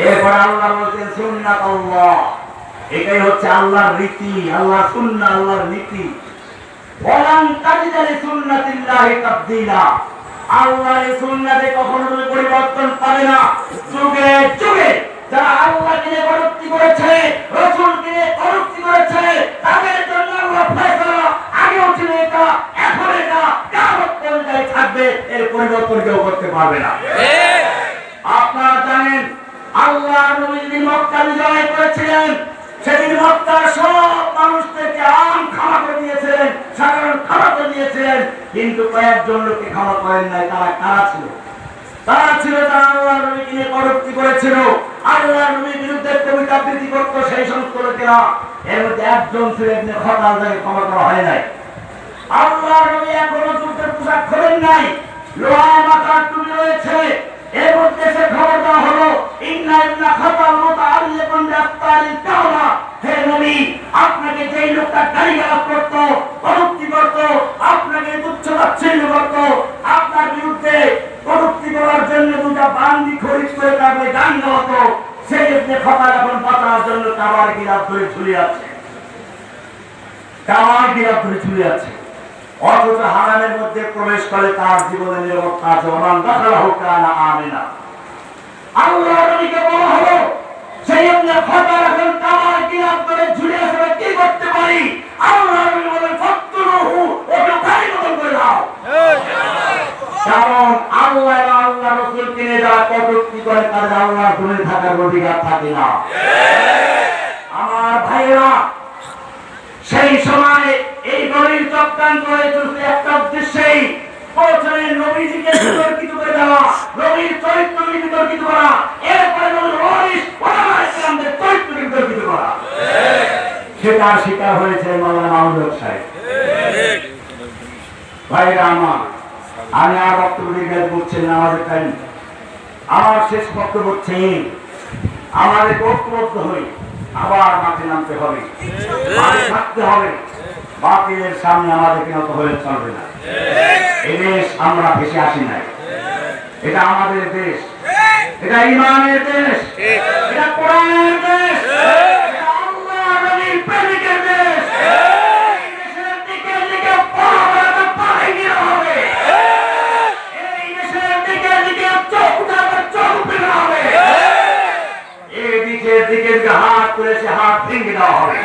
এরপর আল্লাহ বলছেন সুন্নাত আল্লাহ, এটাই হচ্ছে আল্লাহর রীতি, আল্লাহর সুন্নাহ, আল্লাহর নীতি। ওয়ালান তাজিদা লিসুন্নাতিল্লাহি তাবদীলা, আল্লাহর সুন্নাতে কখনো তুমি পরিবর্তন পাবে না। যুগে যুগে যারা আল্লাহকে নিয়ে কটূক্তি করেছে, রাসূলকে নিয়ে কটূক্তি করেছে, তাদের জন্য আল্লাহ ফয়সালা আগেও ছিল এটা, এখন এটা, কিয়ামত পর্যন্ত থাকবে, এর পরিবর্তন কেউ করতে পারবে না। আপনারা জানেন আল্লাহর নবী যিনি মক্কা বিজয় করেছিলেন, সেদিন মক্কার সব মানুষদেরকে আম ক্ষমা করে দিয়েছিলেন, সাধারণ ক্ষমা করে দিয়েছিলেন, কিন্তু কয়েকজন লোককে ক্ষমা করেন নাই। তারা কারা ছিল? তারা ছিল যারা আল্লাহর নবীকে নিয়ে কটূক্তি করেছিল, আল্লাহর নবীর বিরুদ্ধে কবিতা আবৃত্তি করত, সেই সমস্ত লোকেরা। এর মধ্যে একজন ছিল ইবনে খাতাল, যাকে ক্ষমা করা হয় নাই। আল্লাহর নবী এখনো যুদ্ধের পোশাক খোলেন নাই, লোহা মাথার টুপি রয়েছে। এর মধ্যে সে খবর দেওয়া হলো, ইন্না ইবনে খাতাল মুতাআল্লিকুন বিআফতারিল কাওলা, হে নবী, আপনাকে যেই লোকটা গালিগালাজ করত, কটূক্তি করত, আপনাকে তুচ্ছ-তাচ্ছিল্য করত, আপনার বিরুদ্ধে কটূক্তি করার জন্য দুটা বান্দি খরিদ করে তারপরে গান গাওয়াতো, সেই ইবনে খাতাল এখন বাঁচার জন্য কাবার গিলাফ ধরে ঝুলিয়ে আছে, কাবার গিলাফ ধরে ঝুলিয়ে আছে। অথচ হারামের মধ্যে প্রবেশ করে তার জীবনের নিরাপত্তা আছে। ওমান দাখালাহু কানা আমিনা। আল্লাহর নবীকে বলা হলো, সেই ইবনে খাতাল এখন কাবার গিলাফ ধরে ঝুলিয়ে আছে, কি করতে পারি? আল্লাহর নবী বলেন ফাকতুলুহু, ওকে গালিগালাজ করে দাও। কারণ আল্লাহ এবং আল্লাহ রাসূলকে নিয়ে যারা কটূক্তি করে তাদের আল্লাহর দুনিয়ায় থাকার অধিকার থাকে না। আমার ভাইরা, সেই সময় এই গরিব চক্রান্ত হয়েছে একটা উদ্দেশ্যেই, প্রথমে নবীজিকে বিতর্কিত করে দেওয়া, নবীর চরিত্রকে বিতর্কিত করা, এরপরে নবীর ওয়ারিস ওলামায়ে কেরামদের চরিত্রকে বিতর্কিত করা। সেটা শিকার হয়েছে মাওলানা মাহমুদ হক সাহেব। ভাইরা আমার, আমি আর বক্তব্য দীর্ঘায়িত করছি না, আমাদের টাইম। আমার শেষ বক্তব্য হচ্ছে আমাদের ঐক্যবদ্ধ হই, আবার মাঠে নামতে হবে, মাঠে থাকতে হবে। বাতিলের সামনে আমাদেরকে নত হয়ে চলবে না। এই দেশ আমরা ভেসে আসি নাই, এটা আমাদের দেশ, এটা ইমানের দেশ, এটা কোরআনের দেশ, এটা আল্লাহর নবীর প্রেমিকের দেশ। এই দেশের দিকে দিকে পড়াতে পারেনি হবে, এই দেশের দিকে দিকে চোখ উঠাতে চোখ উঠে হবে, এই দিকের দিকে হাত তুলে সে হাত ভেঙে দেওয়া হবে।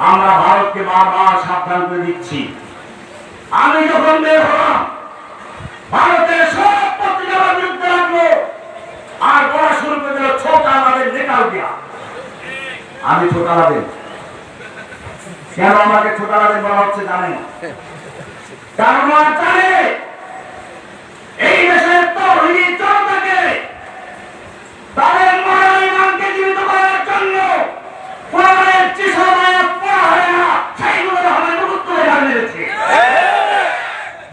আমরা ভারতকে বারবার সাবধান করে দিচ্ছি। আমি যখন বের হলাম, ভারতের সব পত্রিকা বিরুদ্ধে রাখলো, আর বলা শুরু করে দিল ছোটা আমাদের নেতাল দিয়া। আমি ছোটা লাদেন, কেন আমাকে ছোটা লাদেন বলা হচ্ছে জানেন? কারণ জানে এই দেশের তৌহিদি জনতাকে তাদের মরাল ইমানকে জীবিত করার জন্য কোরআনের যেসব আয়াত পড়া হয় না, সেইগুলো আমাদের মুখস্থ হয়ে দাঁড়িয়েছে।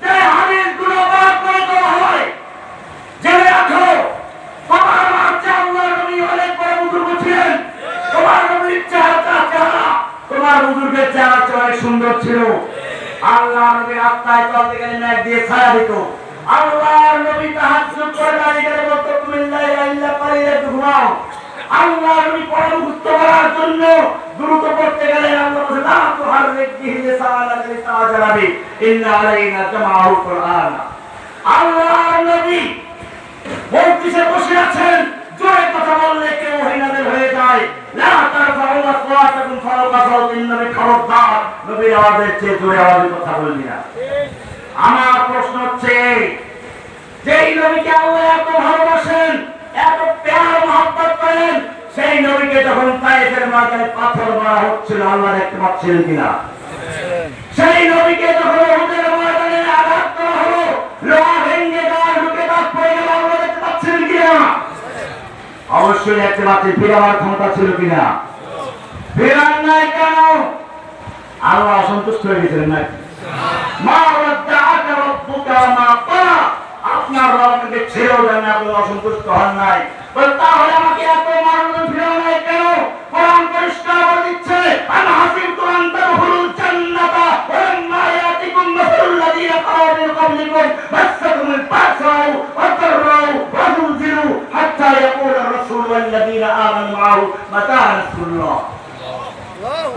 যে হাদিসগুলো বাদ করে দেওয়া হয়, জেনে রাখো, তোমার মাঝে আল্লাহর নবী অনেক বড় বুজুর্গ ছিলেন, তোমার নবীর চেহারা, তোমার বুজুর্গের চেহারা অনেক সুন্দর ছিল। আল্লাহ নবীর রাস্তায় চলতে গেলে ম্যাগ দিয়ে ছায়া দিত। আল্লাহর নবী তাহাজ্জুদ করে দাঁড়িয়ে গেলে বলতো তুমি লা ইলাহা ইল্লা পারিলে ঘুমাও। আল্লাহ নবী পড়া মুখস্থ করার জন্য দ্রুত পড়তে গেলে আল্লাহ বলেন লা তুহাররিক বিহি লিসানাকা লিতাজালাবি ইন্না আলাইনা জামাআল কুরআন। আল্লাহর নবী মজলিসে বসে আছেন, জোরে কথা বললে কেউ হিনাদের হয়ে যায়। লা তারফাউ আসওয়াতাকুম ফাওকা সাওতিন নবী, খবরদার নবীর আওয়াজের চেয়ে জোরে আওয়াজে কথা বলবি না। আমার প্রশ্ন হচ্ছে, যেই নবীকে আল্লাহ এত ভালোবাসেন, এত প্যার মহব্বত করেন, সেই নবীকে যখন তায়েফের ময়দানে পাথর মারা হচ্ছিল আল্লাহ দেখতে পাচ্ছিলেন কিনা? সেই নবীকে যখন উহুদের ময়দানে আঘাত করা হলো, লোহা ভেঙে গায়ে ঢুকে দাঁত পড়ে গেল, আল্লাহ দেখতে পাচ্ছিলেন কিনা? অবশ্যই দেখতে পাচ্ছি। ফিরাবার ক্ষমতা ছিল কিনা? ফিরান নাই কেন? আল্লাহ অসন্তুষ্ট হয়ে গেছিলেন নাকি? মা ওয়াদ্দাআকা রাব্বুকা মা ক্বালা, আপনার রব আপনাকে ছেড়েও দেন না, আপনি অসন্তুষ্ট হন নাই। বল তাহলে আমাকে এত মারণ ফিরাও নাই কেন? কোরআন পরিষ্কার করে দিচ্ছে, আন হাসিবতু আন তাদখুলুল জান্নাতা ওয়া লাম্মা ইয়াতিকুম মাসালুল লাযীনা খালাউ মিন ক্বাবলিকুম মাসসাকুমুল বা'সাউ ওয়াদ-দাররাউ ওয়া যুলজিলু হাত্তা ইয়াকুলা ওয়াল্লাযীনা আমানু মাআহু মাতা নাসরুল্লাহ।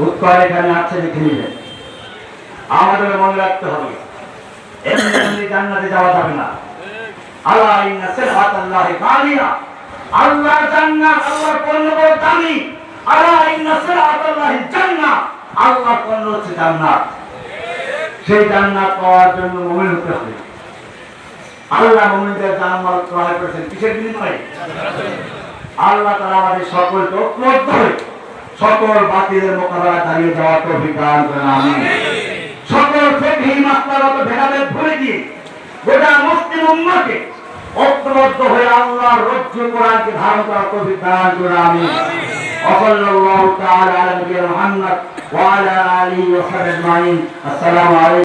উত্তর এখানে আছে, লিখে নিবেন। আমাদের মনে রাখতে হবে এমনি এমনি জান্নাতে যাওয়া যাবে না। আলা ইন্না সিলআতাল্লাহি গালিয়া, আল্লাহর জান্নাত, আল্লাহর পণ্য বড় দামি। আলা ইন্না সিলআতাল্লাহি জান্নাত, আল্লাহর পণ্য হচ্ছে জান্নাত। সেই জান্নাত পাওয়ার জন্য মুমিন হতে হবে। আল্লাহ মুমিনদের জান্নাত ক্রয় করেছেন কিসের বিনিময়ে? আল্লাহ তাআলা আমাদের সকলকে ঐক্যবদ্ধ হয়ে সকল বাতিলের মোকাবেলায় দাঁড়িয়ে যাওয়ার তৌফিক দান করেন, আমিন। সকল ফিকহি মাসলাগত ভেদাভেদ ভুলে দিয়ে গোটা মুসলিম উম্মাহকে ঐক্যবদ্ধ হয়ে আল্লাহর রজ্জু কোরআনকে ধারণ করার তৌফিক দান করেন, আমিন। সাল্লাল্লাহু তাআলা আলা নবিয়িনা মুহাম্মদ ওয়া আলা আলিহি ওয়া সাহবিহি আজমাইন। আসসালামু আলাইকুম।